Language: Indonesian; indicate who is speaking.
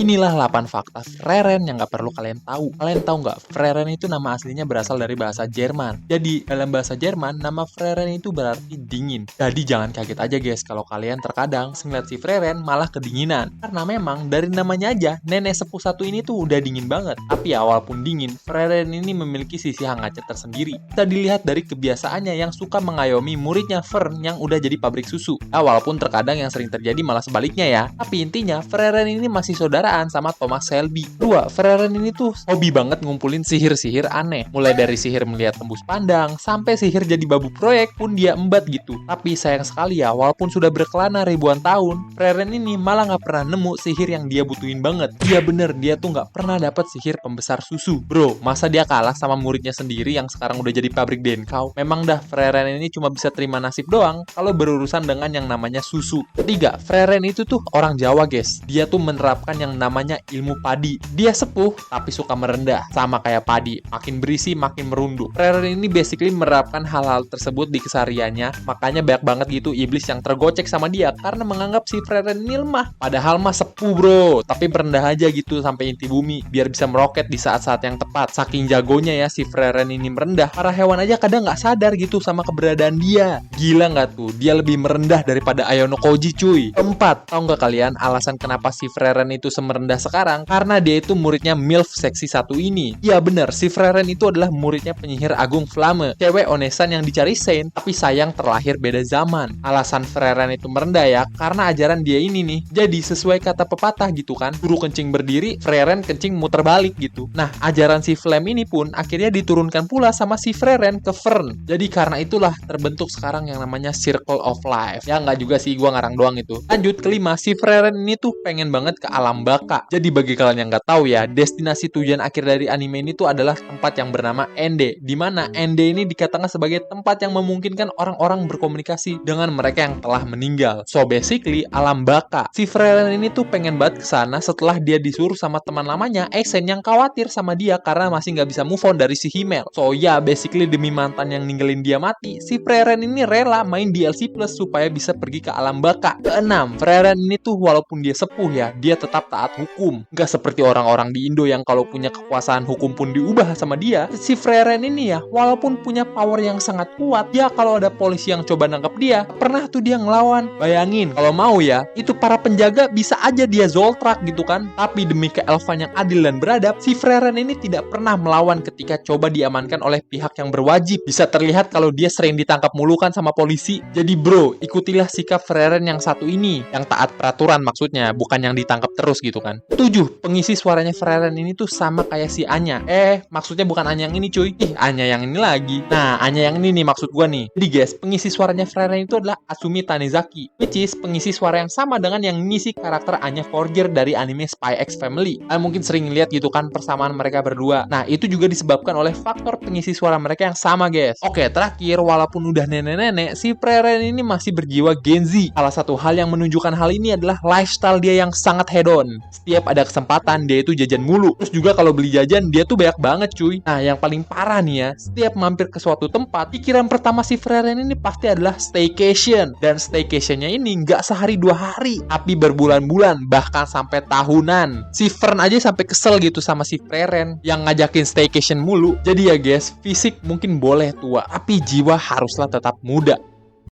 Speaker 1: Inilah 8 fakta Freren yang gak perlu kalian tahu. Kalian tahu nggak, Freren itu nama aslinya berasal dari bahasa Jerman. Jadi, dalam bahasa Jerman, nama Freren itu berarti dingin. Jadi jangan kaget aja guys, kalau kalian terkadang ngeliat si Freren malah kedinginan. Karena memang dari namanya aja, nenek sepuh satu ini tuh udah dingin banget. Tapi ya, walaupun dingin, Freren ini memiliki sisi hangatnya tersendiri. Bisa dilihat dari kebiasaannya yang suka mengayomi muridnya Fern yang udah jadi pabrik susu. Nah, walaupun terkadang yang sering terjadi malah sebaliknya ya. Tapi intinya, Freren ini masih saudaraan sama Thomas Shelby. Freren ini tuh hobi banget ngumpulin sihir-sihir aneh. Mulai dari sihir melihat tembus pandang, sampai sihir jadi babu proyek pun dia embat gitu. Tapi sayang sekali ya, walaupun sudah berkelana ribuan tahun, Freren ini malah nggak pernah nemu sihir yang dia butuhin banget. Iya bener, dia tuh nggak pernah dapat sihir pembesar susu. Bro, masa dia kalah sama muridnya sendiri yang sekarang udah jadi pabrik Denkau? Memang dah, Freren ini cuma bisa terima nasib doang kalau berurusan dengan yang namanya susu. Ketiga, Freren itu tuh orang Jawa guys. Dia tuh menerapkan yang namanya ilmu padi. Dia sepuh tapi suka merendah, sama kayak padi, makin berisi makin merunduk. Freren ini basically menerapkan hal-hal tersebut di kesehariannya, makanya banyak banget gitu iblis yang tergocek sama dia karena menganggap si Freren ini lemah. Padahal mah sepuh bro, tapi merendah aja gitu sampai inti bumi biar bisa meroket di saat-saat yang tepat. Saking jagonya ya si Freren ini merendah, para hewan aja kadang nggak sadar gitu sama keberadaan dia. Gila nggak tuh, dia lebih merendah daripada Ayono Koji cuy. Keempat, tahu nggak kalian alasan kenapa si Freren itu semerendah sekarang? Karena dia itu muridnya MILF seksi satu ini. Ya bener, si Freren itu adalah muridnya penyihir agung Flamme, cewek onesan yang dicari Saint, tapi sayang terlahir beda zaman. Alasan Freren itu merendah ya, karena ajaran dia ini nih. Jadi sesuai kata pepatah gitu kan, guru kencing berdiri, Freren kencing muter balik gitu. Nah, ajaran si Flamme ini pun akhirnya diturunkan pula sama si Freren ke Fern. Jadi karena itulah terbentuk sekarang yang namanya Circle of Life. Ya nggak juga sih, gua ngarang doang itu. Lanjut, kelima, si Freren ini tuh pengen banget ke alam baka. Jadi bagi kalian yang nggak tahu ya, destinasi tujuan akhir dari anime ini tuh adalah tempat yang bernama Ende, di mana Ende ini dikatakan sebagai tempat yang memungkinkan orang-orang berkomunikasi dengan mereka yang telah meninggal. So basically alam baka. Si Freren ini tuh pengen banget ke sana setelah dia disuruh sama teman lamanya Esen yang khawatir sama dia karena masih nggak bisa move on dari si Himmel. So ya basically demi mantan yang ninggalin dia mati, si Freren ini rela main DLC plus supaya bisa pergi ke alam baka. Keenam, Freren ini tuh walaupun dia sepuh ya, dia tetap taat hukum. Nggak seperti orang-orang di Indo yang kalau punya kekuasaan hukum pun diubah sama dia. Si Freren ini ya, walaupun punya power yang sangat kuat, dia kalau ada polisi yang coba nangkep dia, pernah tuh dia ngelawan. Bayangin, kalau mau ya, itu para penjaga bisa aja dia zoltrak gitu kan. Tapi demi keelfan yang adil dan beradab, si Freren ini tidak pernah melawan ketika coba diamankan oleh pihak yang berwajib. Bisa terlihat kalau dia sering ditangkap mulu kan sama polisi. Jadi bro, ikutilah sikap Freren yang satu ini, yang taat peraturan maksudnya, bukan yang ditangkap terus gitu kan. 7. Pengisi suaranya Freren ini tuh sama kayak si Anya. Maksudnya bukan Anya yang ini cuy. Anya yang ini lagi. Nah, Anya yang ini nih maksud gua nih. Jadi guys, pengisi suaranya Freren itu adalah Asumi Tanizaki, which is pengisi suara yang sama dengan yang ngisi karakter Anya Forger dari anime Spy X Family. Kalian mungkin sering lihat gitu kan persamaan mereka berdua. Nah, itu juga disebabkan oleh faktor pengisi suara mereka yang sama guys. Oke, terakhir, walaupun udah nenek-nenek, si Freren ini masih berjiwa Gen Z. Salah satu hal yang menunjukkan hal ini adalah lifestyle dia yang sangat hedon. Setiap ada kesempatan dia itu jajan mulu. Terus juga kalau beli jajan dia tuh banyak banget cuy. Nah, yang paling parah nih ya, setiap mampir ke suatu tempat, pikiran pertama si Freren ini pasti adalah staycation. Dan staycationnya ini nggak sehari 2 hari, tapi berbulan-bulan, bahkan sampai tahunan. Si Fern aja sampai kesel gitu sama si Freren yang ngajakin staycation mulu. Jadi ya guys, fisik mungkin boleh tua, tapi jiwa haruslah tetap muda.